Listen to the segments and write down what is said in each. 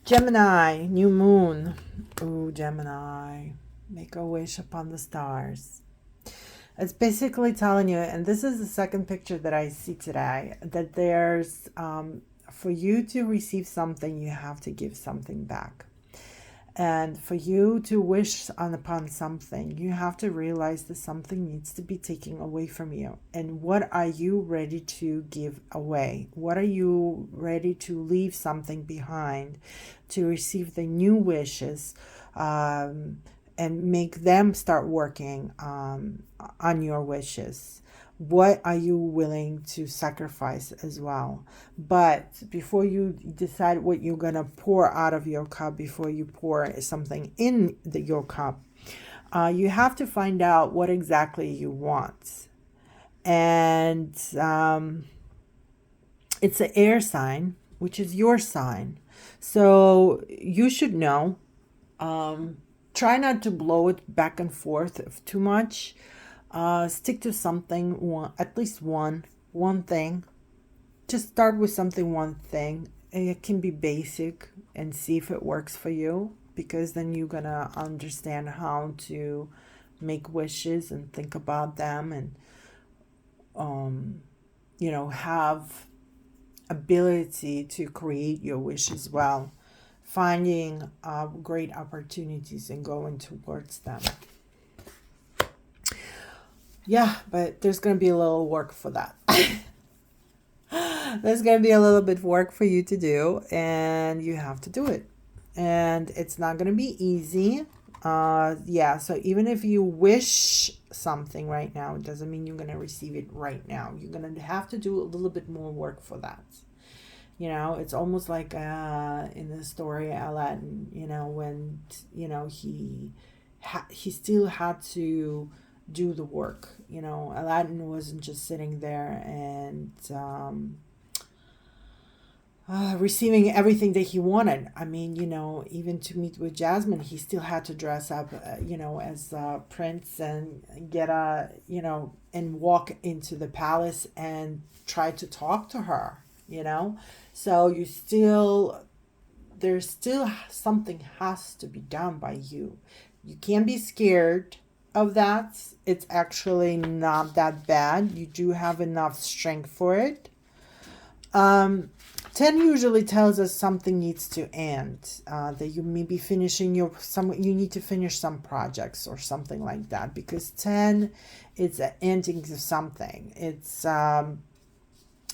Gemini, new moon. Ooh, Gemini. Make a wish upon the stars. It's basically telling you, and this is the second picture that I see today, that there's, for you to receive something, you have to give something back. And for you to wish upon something, you have to realize that something needs to be taken away from you. And what are you ready to give away? What are you ready to leave something behind to receive the new wishes, and make them start working on your wishes? What are you willing to sacrifice as well? But before you decide what you're going to pour out of your cup, before you pour something in your cup, you have to find out what exactly you want. And it's an air sign, which is your sign. So you should know. Try not to blow it back and forth too much. Stick to something, at least one thing. Just start with something, one thing. And it can be basic, and see if it works for you, because then you're gonna understand how to make wishes and think about them, and have ability to create your wish as well, finding great opportunities and going towards them. Yeah, but there's going to be a little work for that. There's going to be a little bit of work for you to do, and you have to do it. And it's not going to be easy. So even if you wish something right now, it doesn't mean you're going to receive it right now. You're going to have to do a little bit more work for that. It's almost like in the story Aladdin, when, he still had to do the work. Aladdin wasn't just sitting there and receiving everything that he wanted. I mean, even to meet with Jasmine, he still had to dress up, as a prince, and get and walk into the palace and try to talk to her, So there's still something has to be done by you. You can't be scared of that. It's actually not that bad. You do have enough strength for it. 10 usually tells us something needs to end, that you may be finishing you need to finish some projects or something like that, because 10, it's an ending to something. It's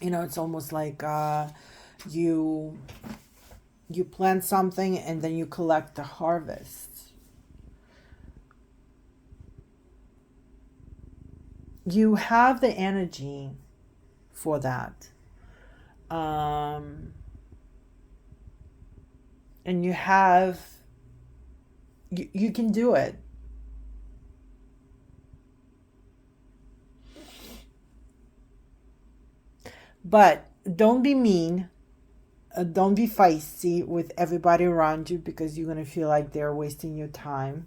it's almost like you plant something and then you collect the harvest. You have the energy for that. And you can do it. But don't be mean. Don't be feisty with everybody around you, because you're going to feel like they're wasting your time.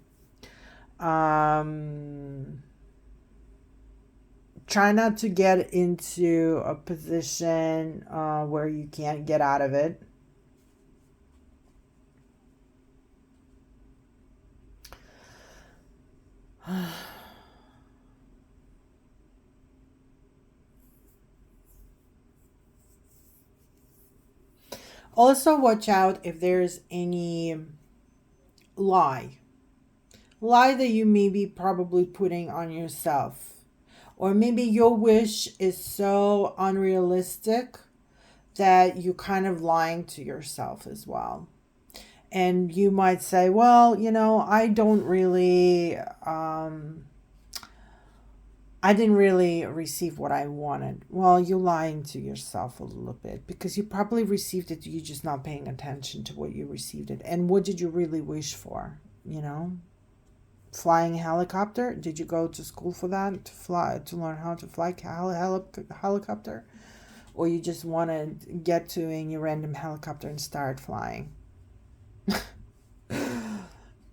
Try not to get into a position where you can't get out of it. Also, watch out if there's any lie that you may be probably putting on yourself. Or maybe your wish is so unrealistic that you're kind of lying to yourself as well. And you might say, well, I didn't really receive what I wanted. Well, you're lying to yourself a little bit, because you probably received it. You're just not paying attention to what you received it. And what did you really wish for? Flying helicopter? Did you go to school for that, to learn how to fly helicopter? Or you just want to get to in your random helicopter and start flying?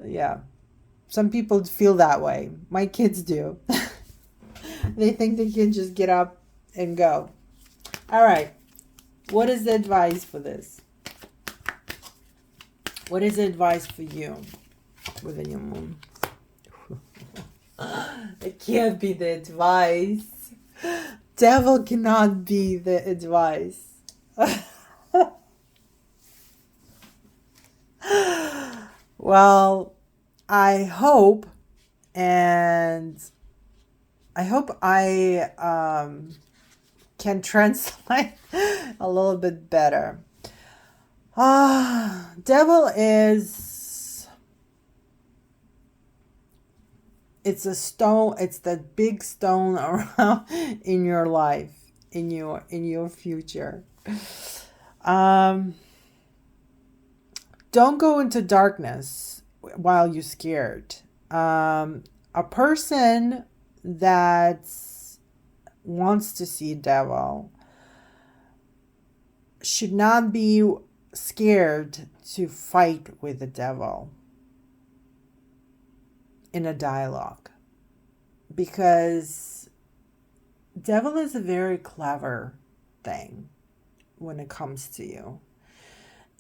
Yeah, some people feel that way. My kids do. They think they can just get up and go. All right, what is the advice for this? What is the advice for you with the new moon? It can't be the advice. Devil cannot be the advice. Well, I hope I can translate a little bit better. Devil is, it's a stone, it's that big stone around in your life, in your future. Don't go into darkness while you're scared. A person that wants to see devil should not be scared to fight with the devil in a dialogue, because devil is a very clever thing when it comes to you.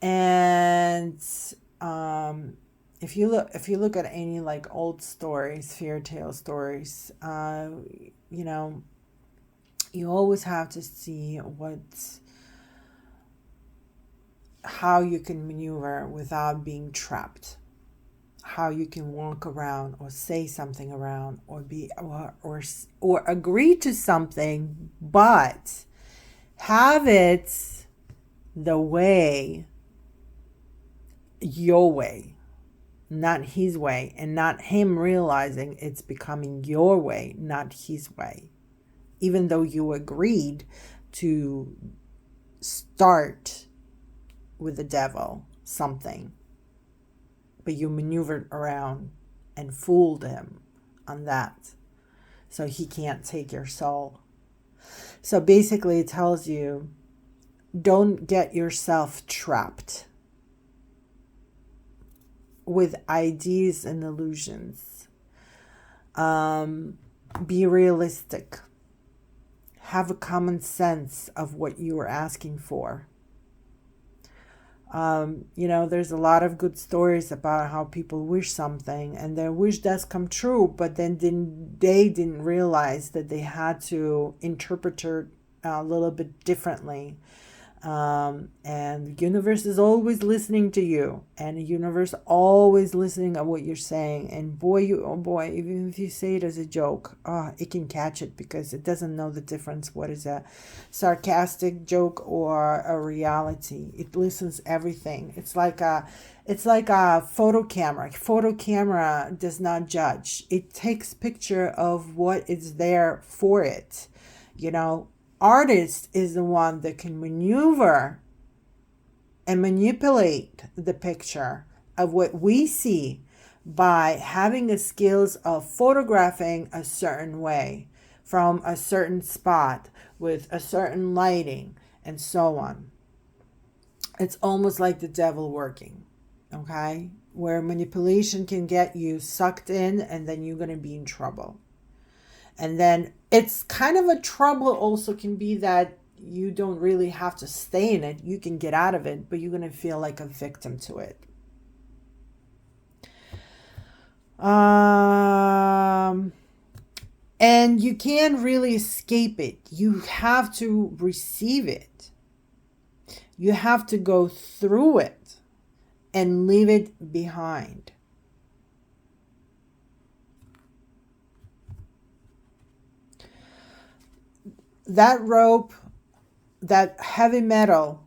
And if you look at any like old stories, fairy tale stories, you always have to see how you can maneuver without being trapped, how you can walk around or say something around or agree to something, but have it the way, your way, not his way, and not him realizing it's becoming your way, not his way. Even though you agreed to start with the devil something, but you maneuvered around and fooled him on that, so he can't take your soul. So basically it tells you, don't get yourself trapped with ideas and illusions. Be realistic. Have a common sense of what you are asking for. There's a lot of good stories about how people wish something and their wish does come true, but then they didn't realize that they had to interpret it a little bit differently. And the universe is always listening to you, and the universe always listening at what you're saying. And even if you say it as a joke, it can catch it, because it doesn't know the difference what is a sarcastic joke or a reality. It listens everything. It's like a photo camera. Photo camera does not judge. It takes picture of what is there for it. Artist is the one that can maneuver and manipulate the picture of what we see by having the skills of photographing a certain way from a certain spot with a certain lighting and so on. It's almost like the devil working, okay? Where manipulation can get you sucked in, and then you're going to be in trouble. And then it's kind of a trouble also can be that you don't really have to stay in it. You can get out of it, but you're going to feel like a victim to it. And you can't really escape it. You have to receive it. You have to go through it and leave it behind. That rope, that heavy metal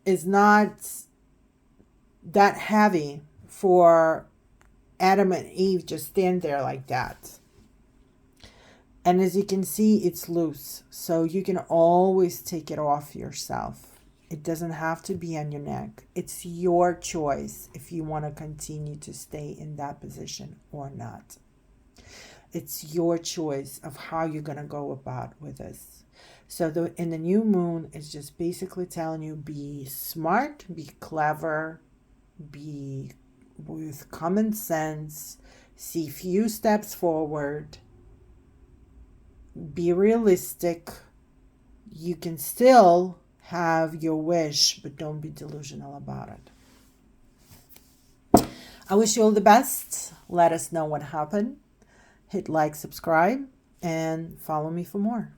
is not that heavy for Adam and Eve just stand there like that. And as you can see, it's loose. So you can always take it off yourself. It doesn't have to be on your neck. It's your choice if you want to continue to stay in that position or not. It's your choice of how you're going to go about with this. So in the new moon, it's just basically telling you, be smart, be clever, be with common sense, see few steps forward, be realistic. You can still have your wish, but don't be delusional about it. I wish you all the best. Let us know what happened. Hit like, subscribe, and follow me for more.